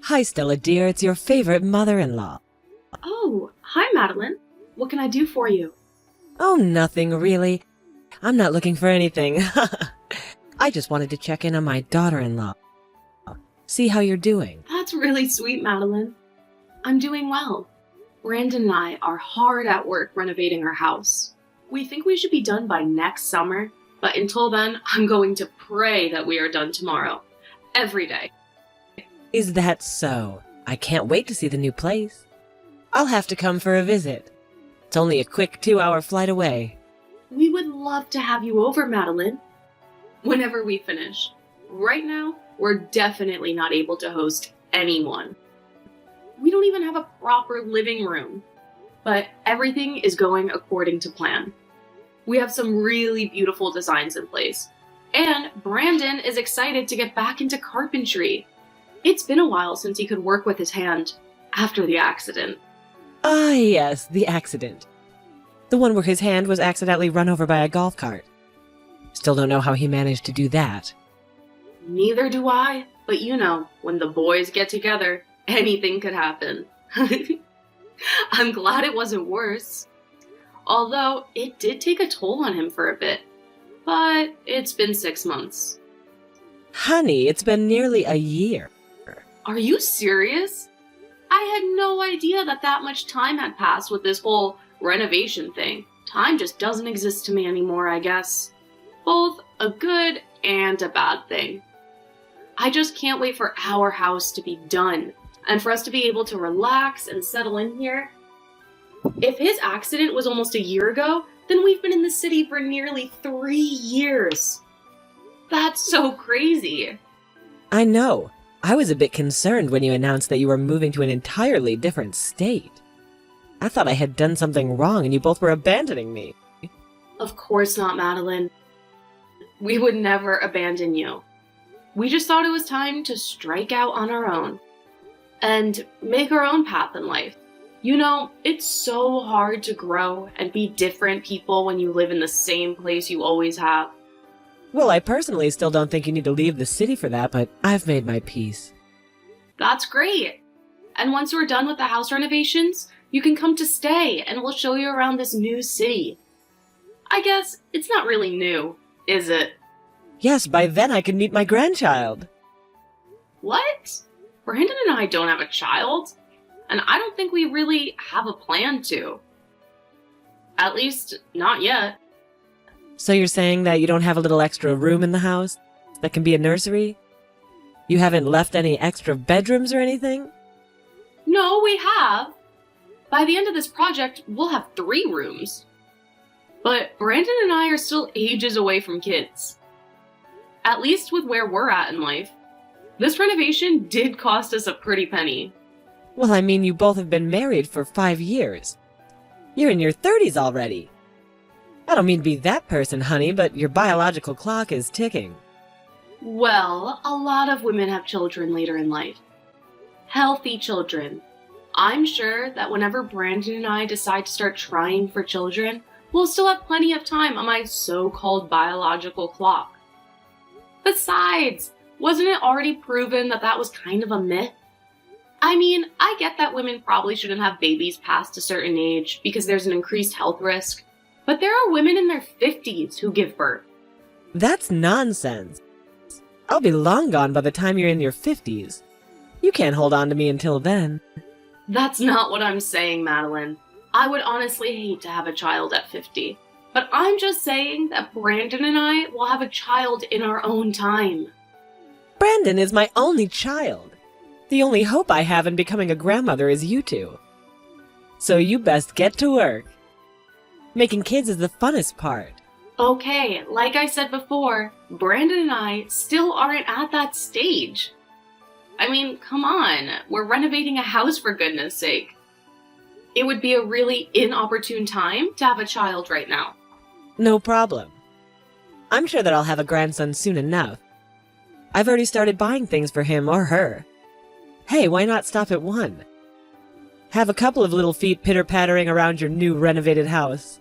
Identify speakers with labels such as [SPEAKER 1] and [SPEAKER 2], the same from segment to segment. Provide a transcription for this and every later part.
[SPEAKER 1] Hi, Stella dear, it's your favorite mother-in-law.
[SPEAKER 2] Oh, hi, Madeline. What can I do for you?
[SPEAKER 1] Oh, nothing really. I'm not looking for anything. I just wanted to check in on my daughter-in-law. See how you're doing.
[SPEAKER 2] That's really sweet, Madeline. I'm doing well. Brandon and I are hard at work renovating our house. We think we should be done by next summer, but until then, I'm going to pray that we are done tomorrow. Every day.
[SPEAKER 1] Is that so? I can't wait to see the new place. I'll have to come for a visit. It's only a quick 2-hour flight away.
[SPEAKER 2] We would love to have you over, Madeline. Whenever we finish. Right now, we're definitely not able to host anyone. We don't even have a proper living room. But everything is going according to plan. We have some really beautiful designs in place. And Brandon is excited to get back into carpentry. It's been a while since he could work with his hand after the accident.
[SPEAKER 1] Ah, yes, the accident. The one where his hand was accidentally run over by a golf cart. Still don't know how he managed to do that.
[SPEAKER 2] Neither do I, but you know, when the boys get together, anything could happen. I'm glad it wasn't worse. Although, it did take a toll on him for a bit. But it's been 6 months.
[SPEAKER 1] Honey, it's been nearly a year.
[SPEAKER 2] Are you serious? I had no idea that much time had passed with this whole renovation thing. Time just doesn't exist to me anymore, I guess. Both a good and a bad thing. I just can't wait for our house to be done and for us to be able to relax and settle in here. If his accident was almost a year ago, then we've been in the city for nearly 3 years. That's so crazy.
[SPEAKER 1] I know. I was a bit concerned when you announced that you were moving to an entirely different state. I thought I had done something wrong and you both were abandoning me.
[SPEAKER 2] Of course not, Madeline. We would never abandon you. We just thought it was time to strike out on our own and make our own path in life. You know, it's so hard to grow and be different people when you live in the same place you always have.
[SPEAKER 1] Well, I personally still don't think you need to leave the city for that, but I've made my peace.
[SPEAKER 2] That's great. And once we're done with the house renovations, you can come to stay and we'll show you around this new city. I guess it's not really new, is it?
[SPEAKER 1] Yes, by then I can meet my grandchild.
[SPEAKER 2] What? Brandon and I don't have a child, and I don't think we really have a plan to. At least, not yet.
[SPEAKER 1] So you're saying that you don't have a little extra room in the house that can be a nursery? You haven't left any extra bedrooms or anything?
[SPEAKER 2] No, we have. By the end of this project, we'll have 3 rooms. But Brandon and I are still ages away from kids. At least with where we're at in life. This renovation did cost us a pretty penny.
[SPEAKER 1] Well, I mean, you both have been married for 5 years. You're in your 30s already. I don't mean to be that person, honey, but your biological clock is ticking.
[SPEAKER 2] Well, a lot of women have children later in life. Healthy children. I'm sure that whenever Brandon and I decide to start trying for children, we'll still have plenty of time on my so-called biological clock. Besides, wasn't it already proven that was kind of a myth? I mean, I get that women probably shouldn't have babies past a certain age because there's an increased health risk. But there are women in their 50s who give birth.
[SPEAKER 1] That's nonsense. I'll be long gone by the time you're in your 50s. You can't hold on to me until then.
[SPEAKER 2] That's not what I'm saying, Madeline. I would honestly hate to have a child at 50. But I'm just saying that Brandon and I will have a child in our own time.
[SPEAKER 1] Brandon is my only child. The only hope I have in becoming a grandmother is you two. So you best get to work. Making kids is the funnest part.
[SPEAKER 2] Okay, like I said before, Brandon and I still aren't at that stage. I mean, come on, we're renovating a house for goodness sake. It would be a really inopportune time to have a child right now.
[SPEAKER 1] No problem. I'm sure that I'll have a grandson soon enough. I've already started buying things for him or her. Hey, why not stop at one? Have a couple of little feet pitter-pattering around your new renovated house.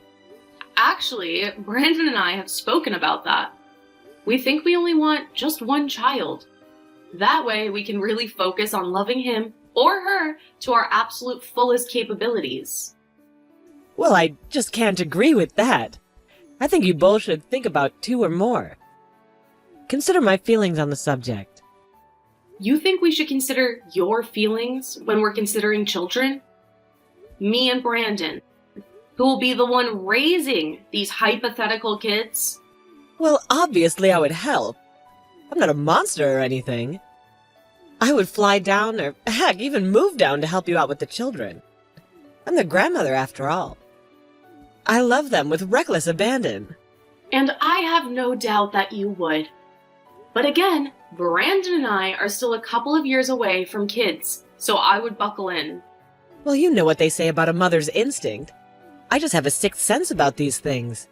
[SPEAKER 2] Actually, Brandon and I have spoken about that. We think we only want just one child. That way, we can really focus on loving him or her to our absolute fullest capabilities.
[SPEAKER 1] Well, I just can't agree with that. I think you both should think about 2 or more. Consider my feelings on the subject.
[SPEAKER 2] You think we should consider your feelings when we're considering children? Me and Brandon, who will be the one raising these hypothetical kids?
[SPEAKER 1] Well, obviously I would help. I'm not a monster or anything. I would fly down or, heck, even move down to help you out with the children. I'm their grandmother after all. I love them with reckless abandon.
[SPEAKER 2] And I have no doubt that you would. But again, Brandon and I are still a couple of years away from kids, so I would buckle in.
[SPEAKER 1] Well, you know what they say about a mother's instinct. I just have a sixth sense about these things.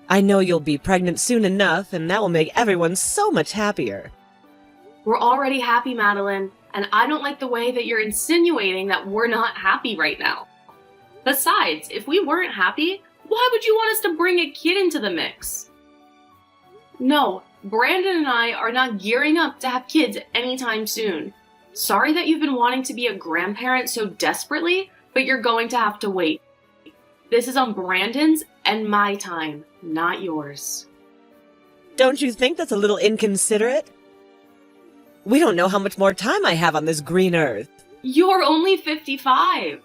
[SPEAKER 1] I know you'll be pregnant soon enough, and that will make everyone so much happier.
[SPEAKER 2] We're already happy, Madeline, and I don't like the way that you're insinuating that we're not happy right now. Besides, if we weren't happy, why would you want us to bring a kid into the mix? No, Brandon and I are not gearing up to have kids anytime soon. Sorry that you've been wanting to be a grandparent so desperately, but you're going to have to wait. This is on Brandon's and my time, not yours.
[SPEAKER 1] Don't you think that's a little inconsiderate? We don't know how much more time I have on this green earth.
[SPEAKER 2] You're only 55.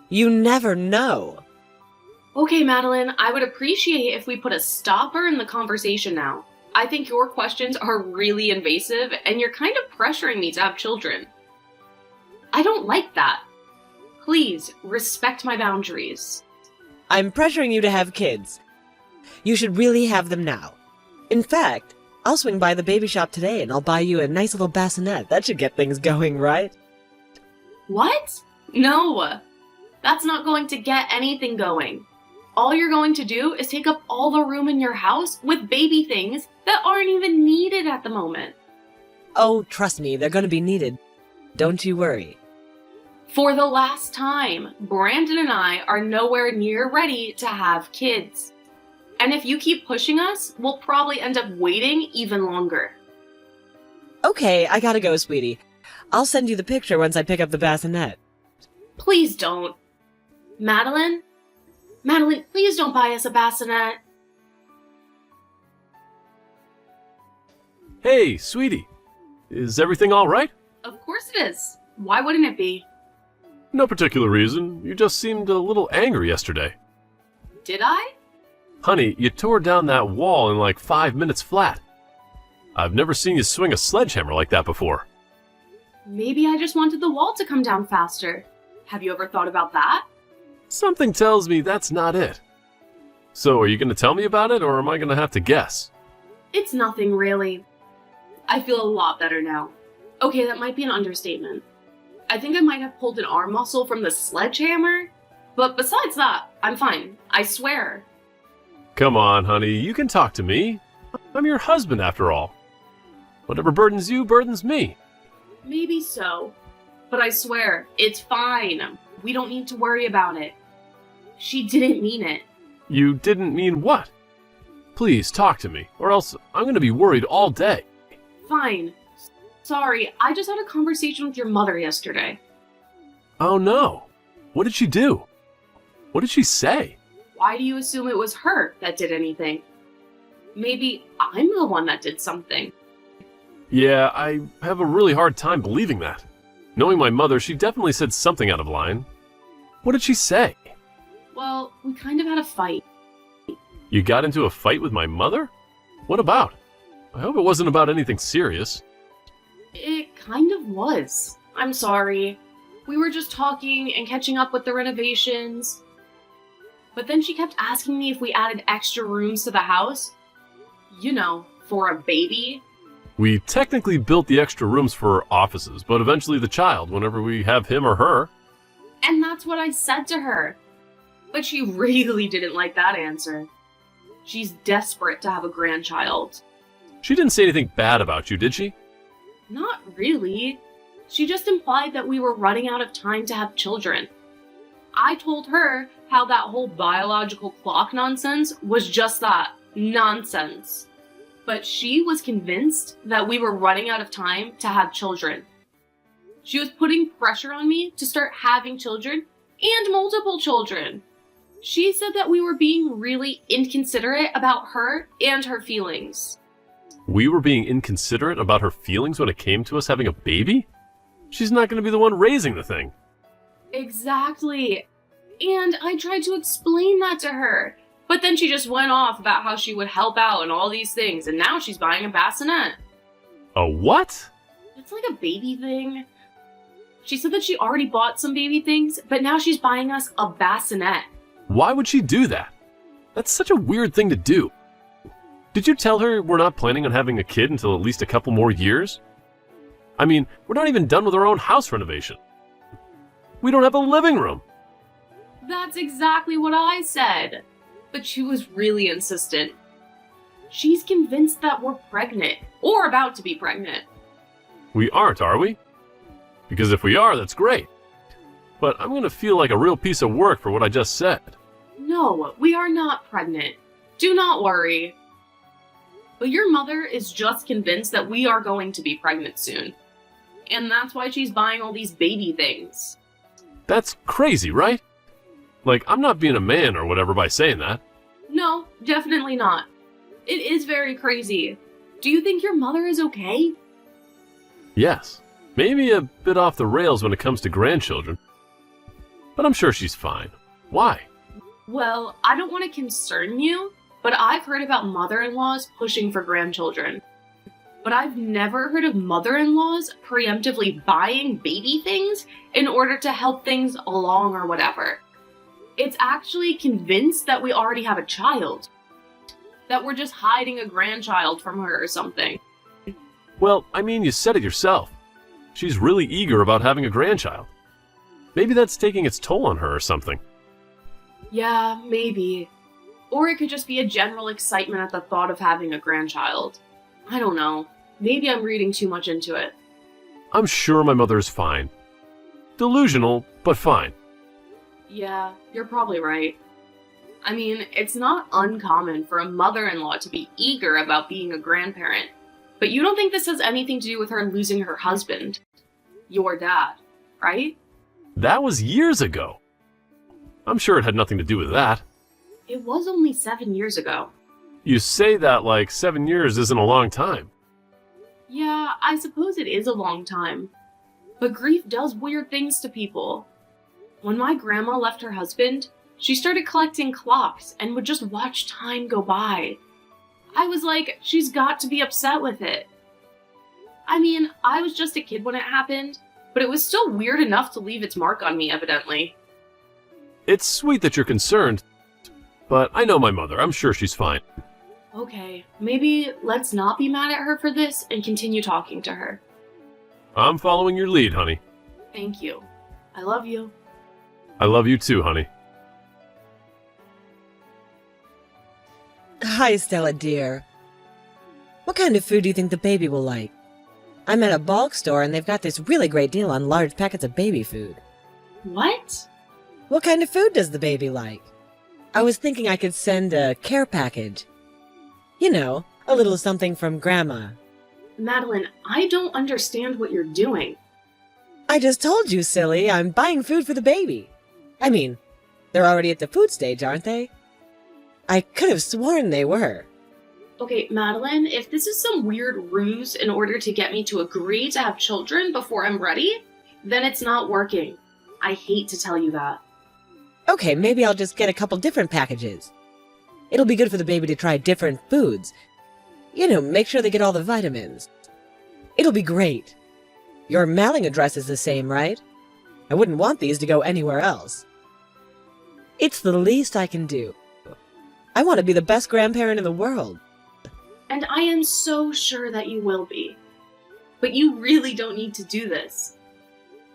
[SPEAKER 1] You never know.
[SPEAKER 2] Okay, Madeline, I would appreciate if we put a stopper in the conversation now. I think your questions are really invasive, and you're kind of pressuring me to have children. I don't like that. Please, respect my boundaries.
[SPEAKER 1] I'm pressuring you to have kids. You should really have them now. In fact, I'll swing by the baby shop today and I'll buy you a nice little bassinet. That should get things going, right?
[SPEAKER 2] What? No. That's not going to get anything going. All you're going to do is take up all the room in your house with baby things that aren't even needed at the moment.
[SPEAKER 1] Oh, trust me, they're going to be needed. Don't you worry.
[SPEAKER 2] For the last time, Brandon and I are nowhere near ready to have kids. And if you keep pushing us, we'll probably end up waiting even longer.
[SPEAKER 1] Okay, I gotta go, sweetie. I'll send you the picture once I pick up the bassinet.
[SPEAKER 2] Please don't. Madeline, please don't buy us a bassinet.
[SPEAKER 3] Hey, sweetie. Is everything all right?
[SPEAKER 2] Of course it is. Why wouldn't it be?
[SPEAKER 3] No particular reason. You just seemed a little angry yesterday.
[SPEAKER 2] Did I?
[SPEAKER 3] Honey, you tore down that wall in like 5 minutes flat. I've never seen you swing a sledgehammer like that before.
[SPEAKER 2] Maybe I just wanted the wall to come down faster. Have you ever thought about that?
[SPEAKER 3] Something tells me that's not it. So, are you going to tell me about it, or am I going to have to guess?
[SPEAKER 2] It's nothing really. I feel a lot better now. Okay, that might be an understatement. I think I might have pulled an arm muscle from the sledgehammer, but besides that, I'm fine. I swear.
[SPEAKER 3] Come on, honey, you can talk to me. I'm your husband, after all. Whatever burdens you burdens me.
[SPEAKER 2] Maybe so, but I swear, it's fine. We don't need to worry about it. She didn't mean it.
[SPEAKER 3] You didn't mean what? Please talk to me, or else I'm going to be worried all day.
[SPEAKER 2] Fine. Sorry, I just had a conversation with your mother yesterday.
[SPEAKER 3] Oh no. What did she do? What did she say?
[SPEAKER 2] Why do you assume it was her that did anything? Maybe I'm the one that did something.
[SPEAKER 3] Yeah, I have a really hard time believing that. Knowing my mother, she definitely said something out of line. What did she say?
[SPEAKER 2] Well, we kind of had a fight.
[SPEAKER 3] You got into a fight with my mother? What about? I hope it wasn't about anything serious.
[SPEAKER 2] It kind of was. I'm sorry. We were just talking and catching up with the renovations. But then she kept asking me if we added extra rooms to the house. You know, for a baby.
[SPEAKER 3] We technically built the extra rooms for offices, but eventually the child, whenever we have him or her.
[SPEAKER 2] And that's what I said to her. But she really didn't like that answer. She's desperate to have a grandchild.
[SPEAKER 3] She didn't say anything bad about you, did she?
[SPEAKER 2] Not really. She just implied that we were running out of time to have children. I told her how that whole biological clock nonsense was just that, nonsense. but she was convinced that we were running out of time to have children. She was putting pressure on me to start having children and multiple children. She said that we were being really inconsiderate about her and her feelings.
[SPEAKER 3] We were being inconsiderate about her feelings when it came to us having a baby? She's not going to be the one raising the thing.
[SPEAKER 2] Exactly. And I tried to explain that to her. But then she just went off about how she would help out and all these things, and now she's buying a bassinet.
[SPEAKER 3] A what?
[SPEAKER 2] It's like a baby thing. She said that she already bought some baby things, but now she's buying us a bassinet.
[SPEAKER 3] Why would she do that? That's such a weird thing to do. Did you tell her we're not planning on having a kid until at least a couple more years? I mean, we're not even done with our own house renovation. We don't have a living room.
[SPEAKER 2] That's exactly what I said. But she was really insistent. She's convinced that we're pregnant, or about to be pregnant.
[SPEAKER 3] We aren't, are we? Because if we are, that's great. But I'm going to feel like a real piece of work for what I just said.
[SPEAKER 2] No, we are not pregnant. Do not worry. But your mother is just convinced that we are going to be pregnant soon. And that's why she's buying all these baby things.
[SPEAKER 3] That's crazy, right? Like, I'm not being a man or whatever by saying that.
[SPEAKER 2] No, definitely not. It is very crazy. Do you think your mother is okay?
[SPEAKER 3] Yes. Maybe a bit off the rails when it comes to grandchildren. But I'm sure she's fine. Why?
[SPEAKER 2] Well, I don't want to concern you, but I've heard about mother-in-laws pushing for grandchildren. But I've never heard of mother-in-laws preemptively buying baby things in order to help things along or whatever. It's actually convinced that we already have a child. That we're just hiding a grandchild from her or something.
[SPEAKER 3] Well, I mean, you said it yourself. She's really eager about having a grandchild. Maybe that's taking its toll on her or something.
[SPEAKER 2] Yeah, maybe. Or it could just be a general excitement at the thought of having a grandchild. I don't know. Maybe I'm reading too much into it.
[SPEAKER 3] I'm sure my mother is fine. Delusional, but fine.
[SPEAKER 2] Yeah, you're probably right. I mean, it's not uncommon for a mother-in-law to be eager about being a grandparent. But you don't think this has anything to do with her losing her husband? Your dad, right?
[SPEAKER 3] That was years ago. I'm sure it had nothing to do with that.
[SPEAKER 2] It was only 7 years ago.
[SPEAKER 3] You say that like 7 years isn't a long time.
[SPEAKER 2] Yeah, I suppose it is a long time. But grief does weird things to people. When my grandma left her husband, she started collecting clocks and would just watch time go by. I was like, she's got to be upset with it. I mean, I was just a kid when it happened, but it was still weird enough to leave its mark on me, evidently.
[SPEAKER 3] It's sweet that you're concerned, but I know my mother. I'm sure she's fine.
[SPEAKER 2] Okay, maybe let's not be mad at her for this and continue talking to her.
[SPEAKER 3] I'm following your lead, honey.
[SPEAKER 2] Thank you. I love you.
[SPEAKER 3] I love you too, honey.
[SPEAKER 1] Hi, Stella dear. What kind of food do you think the baby will like? I'm at a bulk store and they've got this really great deal on large packets of baby food.
[SPEAKER 2] What?
[SPEAKER 1] What kind of food does the baby like? I was thinking I could send a care package. You know, a little something from Grandma.
[SPEAKER 2] Madeline, I don't understand what you're doing.
[SPEAKER 1] I just told you, silly, I'm buying food for the baby. I mean, they're already at the food stage, aren't they? I could have sworn they were.
[SPEAKER 2] Okay, Madeline, if this is some weird ruse in order to get me to agree to have children before I'm ready, then it's not working. I hate to tell you that.
[SPEAKER 1] Okay, maybe I'll just get a couple different packages. It'll be good for the baby to try different foods. You know, make sure they get all the vitamins. It'll be great. Your mailing address is the same, right? I wouldn't want these to go anywhere else. It's the least I can do. I want to be the best grandparent in the world.
[SPEAKER 2] And I am so sure that you will be. But you really don't need to do this.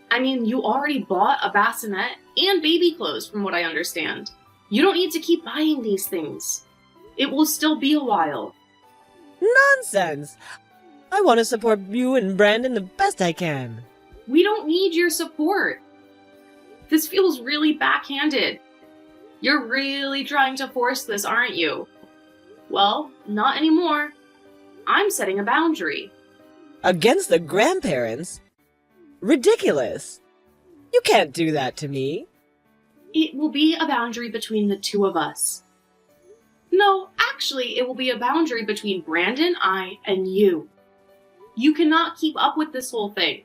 [SPEAKER 2] I mean, you already bought a bassinet and baby clothes, from what I understand. You don't need to keep buying these things. It will still be a while.
[SPEAKER 1] Nonsense! I want to support you and Brandon the best I can.
[SPEAKER 2] We don't need your support. This feels really backhanded. You're really trying to force this, aren't you? Well, not anymore. I'm setting a boundary.
[SPEAKER 1] Against the grandparents? Ridiculous. You can't do that to me.
[SPEAKER 2] It will be a boundary between the two of us. No, actually, it will be a boundary between Brandon, I, and you. You cannot keep up with this whole thing.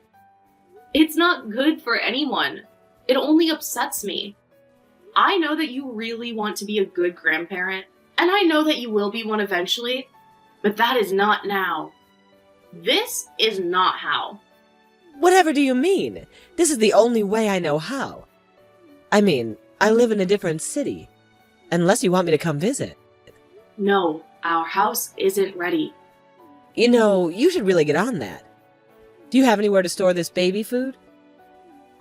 [SPEAKER 2] It's not good for anyone. It only upsets me. I know that you really want to be a good grandparent, and I know that you will be one eventually, but that is not now. This is not how.
[SPEAKER 1] Whatever do you mean? This is the only way I know how. I mean, I live in a different city. Unless you want me to come visit.
[SPEAKER 2] No, our house isn't ready.
[SPEAKER 1] You know, you should really get on that. Do you have anywhere to store this baby food?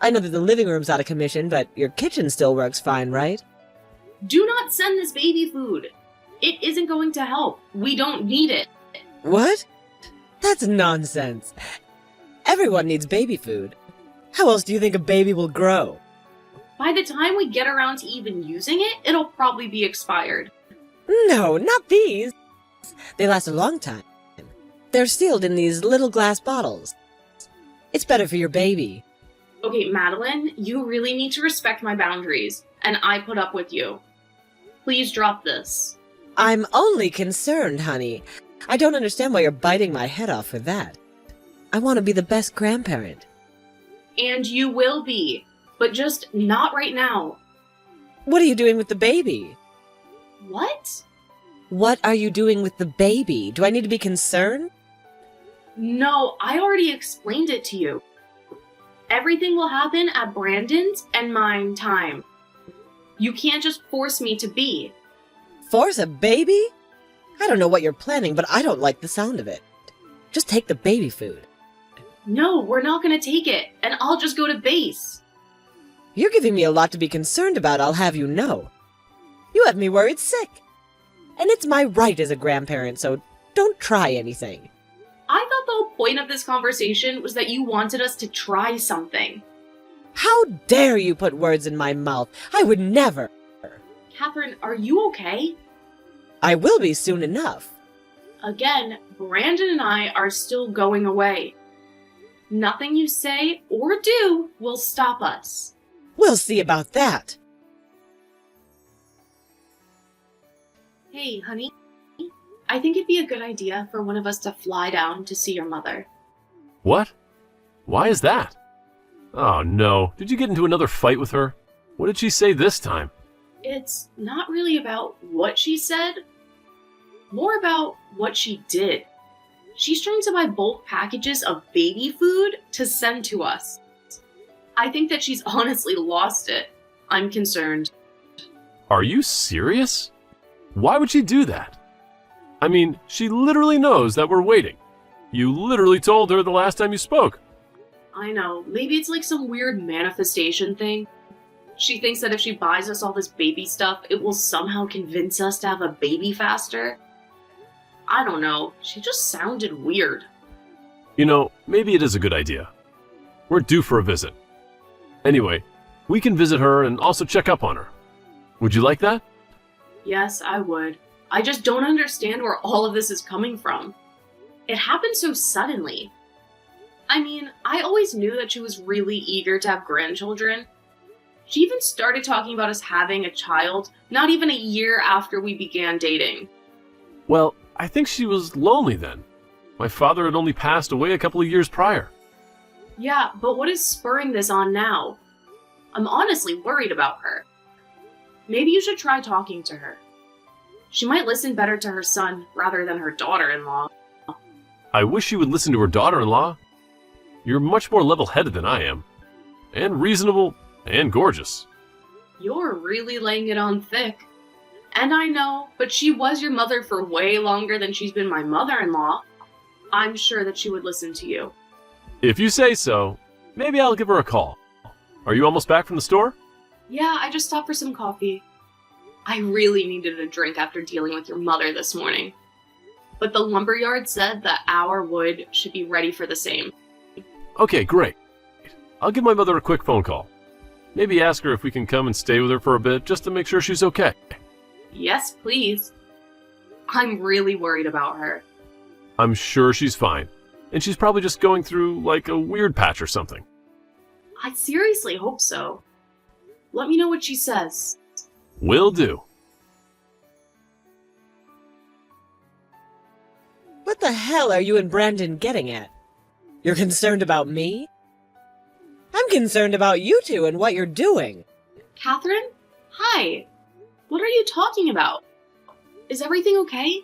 [SPEAKER 1] I know that the living room's out of commission, but your kitchen still works fine, right?
[SPEAKER 2] Do not send this baby food. It isn't going to help. We don't need it.
[SPEAKER 1] What? That's nonsense. Everyone needs baby food. How else do you think a baby will grow?
[SPEAKER 2] By the time we get around to even using it, it'll probably be expired.
[SPEAKER 1] No, not these. They last a long time. They're sealed in these little glass bottles. It's better for your baby.
[SPEAKER 2] Okay, Madeline, you really need to respect my boundaries, and I put up with you. Please drop this.
[SPEAKER 1] I'm only concerned, honey. I don't understand why you're biting my head off for that. I want to be the best grandparent.
[SPEAKER 2] And you will be, but just not right now.
[SPEAKER 1] What are you doing with the baby?
[SPEAKER 2] What?
[SPEAKER 1] What are you doing with the baby? Do I need to be concerned?
[SPEAKER 2] No, I already explained it to you. Everything will happen at Brandon's and mine time. You can't just force me to be.
[SPEAKER 1] Force a baby? I don't know what you're planning, but I don't like the sound of it. Just take the baby food.
[SPEAKER 2] No, we're not going to take it, and I'll just go to base.
[SPEAKER 1] You're giving me a lot to be concerned about, I'll have you know. You have me worried sick. And it's my right as a grandparent, so don't try anything.
[SPEAKER 2] I thought the whole point of this conversation was that you wanted us to try something.
[SPEAKER 1] How dare you put words in my mouth? I would never.
[SPEAKER 2] Catherine, are you okay?
[SPEAKER 1] I will be soon enough.
[SPEAKER 2] Again, Brandon and I are still going away. Nothing you say or do will stop us.
[SPEAKER 1] We'll see about that.
[SPEAKER 2] Hey, honey. I think it'd be a good idea for one of us to fly down to see your mother.
[SPEAKER 3] What? Why is that? Oh no, did you get into another fight with her? What did she say this time?
[SPEAKER 2] It's not really about what she said, more about what she did. She's trying to buy bulk packages of baby food to send to us. I think that she's honestly lost it. I'm concerned.
[SPEAKER 3] Are you serious? Why would she do that? I mean, she literally knows that we're waiting. You literally told her the last time you spoke.
[SPEAKER 2] I know, maybe it's like some weird manifestation thing. She thinks that if she buys us all this baby stuff, it will somehow convince us to have a baby faster. I don't know, she just sounded weird.
[SPEAKER 3] You know, maybe it is a good idea. We're due for a visit. Anyway, we can visit her and also check up on her. Would you like that?
[SPEAKER 2] Yes, I would. I just don't understand where all of this is coming from. It happened so suddenly. I mean, I always knew that she was really eager to have grandchildren. She even started talking about us having a child not even a year after we began dating.
[SPEAKER 3] Well, I think she was lonely then. My father had only passed away a couple of years prior.
[SPEAKER 2] Yeah, but what is spurring this on now? I'm honestly worried about her. Maybe you should try talking to her. She might listen better to her son rather than her daughter-in-law.
[SPEAKER 3] I wish she would listen to her daughter-in-law. You're much more level-headed than I am. And reasonable, and gorgeous.
[SPEAKER 2] You're really laying it on thick. And I know, but she was your mother for way longer than she's been my mother-in-law. I'm sure that she would listen to you.
[SPEAKER 3] If you say so, maybe I'll give her a call. Are you almost back from the store?
[SPEAKER 2] Yeah, I just stopped for some coffee. I really needed a drink after dealing with your mother this morning. But the lumberyard said that our wood should be ready for the same.
[SPEAKER 3] Okay, great. I'll give my mother a quick phone call. Maybe ask her if we can come and stay with her for a bit just to make sure she's okay.
[SPEAKER 2] Yes, please. I'm really worried about her.
[SPEAKER 3] I'm sure she's fine. And she's probably just going through, like, a weird patch or something.
[SPEAKER 2] I seriously hope so. Let me know what she says.
[SPEAKER 3] Will do.
[SPEAKER 1] What the hell are you and Brandon getting at? You're concerned about me? I'm concerned about you two and what you're doing.
[SPEAKER 2] Catherine? Hi. What are you talking about? Is everything okay?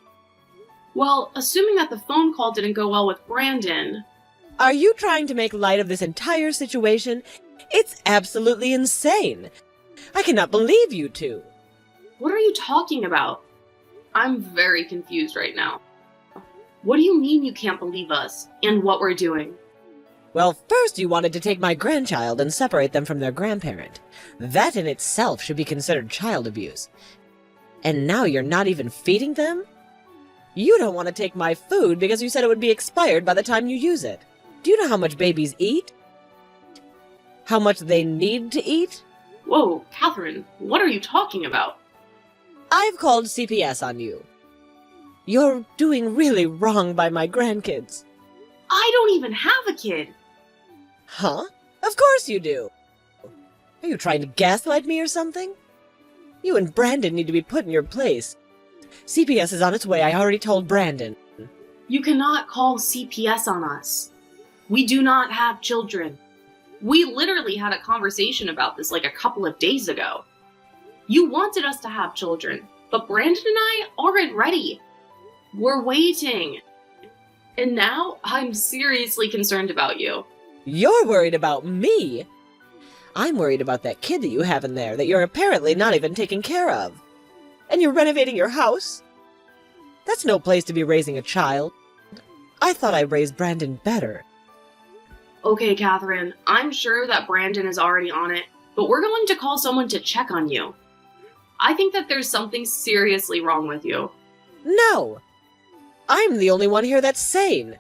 [SPEAKER 2] Well, assuming that the phone call didn't go well with Brandon...
[SPEAKER 1] Are you trying to make light of this entire situation? It's absolutely insane. I cannot believe you two.
[SPEAKER 2] What are you talking about? I'm very confused right now. What do you mean you can't believe us and what we're doing?
[SPEAKER 1] Well, first you wanted to take my grandchild and separate them from their grandparent. That in itself should be considered child abuse. And now you're not even feeding them? You don't want to take my food because you said it would be expired by the time you use it. Do you know how much babies eat? How much they need to eat?
[SPEAKER 2] Whoa, Catherine, what are you talking about?
[SPEAKER 1] I've called CPS on you. You're doing really wrong by my grandkids.
[SPEAKER 2] I don't even have a kid.
[SPEAKER 1] Huh? Of course you do. Are you trying to gaslight me or something? You and Brandon need to be put in your place. CPS is on its way. I already told Brandon.
[SPEAKER 2] You cannot call CPS on us. We do not have children. We literally had a conversation about this like a couple of days ago. You wanted us to have children, but Brandon and I aren't ready. We're waiting. And now I'm seriously concerned about you.
[SPEAKER 1] You're worried about me? I'm worried about that kid that you have in there that you're apparently not even taking care of. And you're renovating your house? That's no place to be raising a child. I thought I raised Brandon better.
[SPEAKER 2] Okay, Catherine, I'm sure that Brandon is already on it, but we're going to call someone to check on you. I think that there's something seriously wrong with you.
[SPEAKER 1] No! I'm the only one here that's sane.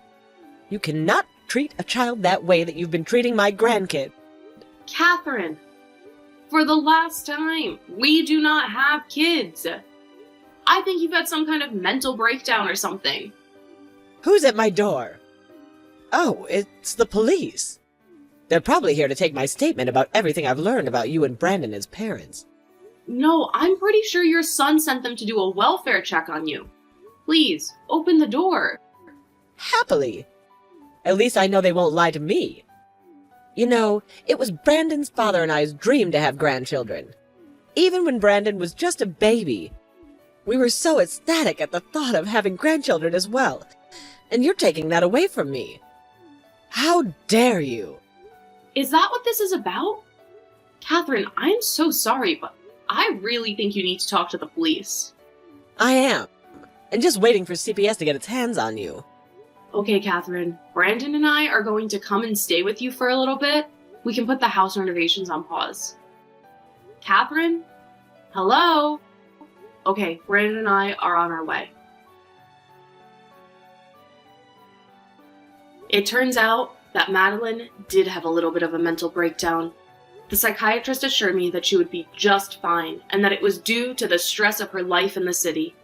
[SPEAKER 1] You cannot treat a child that way that you've been treating my grandkid.
[SPEAKER 2] Catherine, for the last time, we do not have kids. I think you've had some kind of mental breakdown or something.
[SPEAKER 1] Who's at my door? Oh, it's the police. They're probably here to take my statement about everything I've learned about you and Brandon as parents.
[SPEAKER 2] No, I'm pretty sure your son sent them to do a welfare check on you. Please, open the door.
[SPEAKER 1] Happily. At least I know they won't lie to me. You know, it was Brandon's father and I's dream to have grandchildren. Even when Brandon was just a baby. We were so ecstatic at the thought of having grandchildren as well. And you're taking that away from me. How dare you?
[SPEAKER 2] Is that what this is about? Catherine, I'm so sorry, but I really think you need to talk to the police.
[SPEAKER 1] I am. And just waiting for CPS to get its hands on you.
[SPEAKER 2] Okay, Catherine. Brandon and I are going to come and stay with you for a little bit. We can put the house renovations on pause. Catherine? Hello? Okay, Brandon and I are on our way. It turns out that Madeline did have a little bit of a mental breakdown. The psychiatrist assured me that she would be just fine and that it was due to the stress of her life in the city.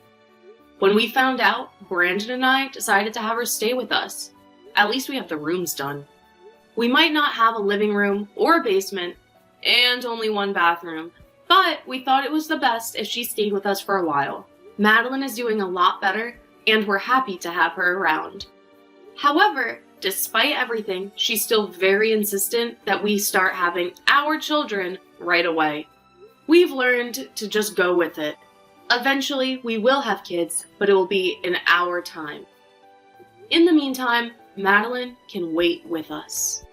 [SPEAKER 2] When we found out, Brandon and I decided to have her stay with us. At least we have the rooms done. We might not have a living room or a basement, and only one bathroom, but we thought it was the best if she stayed with us for a while. Madeline is doing a lot better, and we're happy to have her around. However, despite everything, she's still very insistent that we start having our children right away. We've learned to just go with it. Eventually, we will have kids, but it will be in our time. In the meantime, Madeline can wait with us.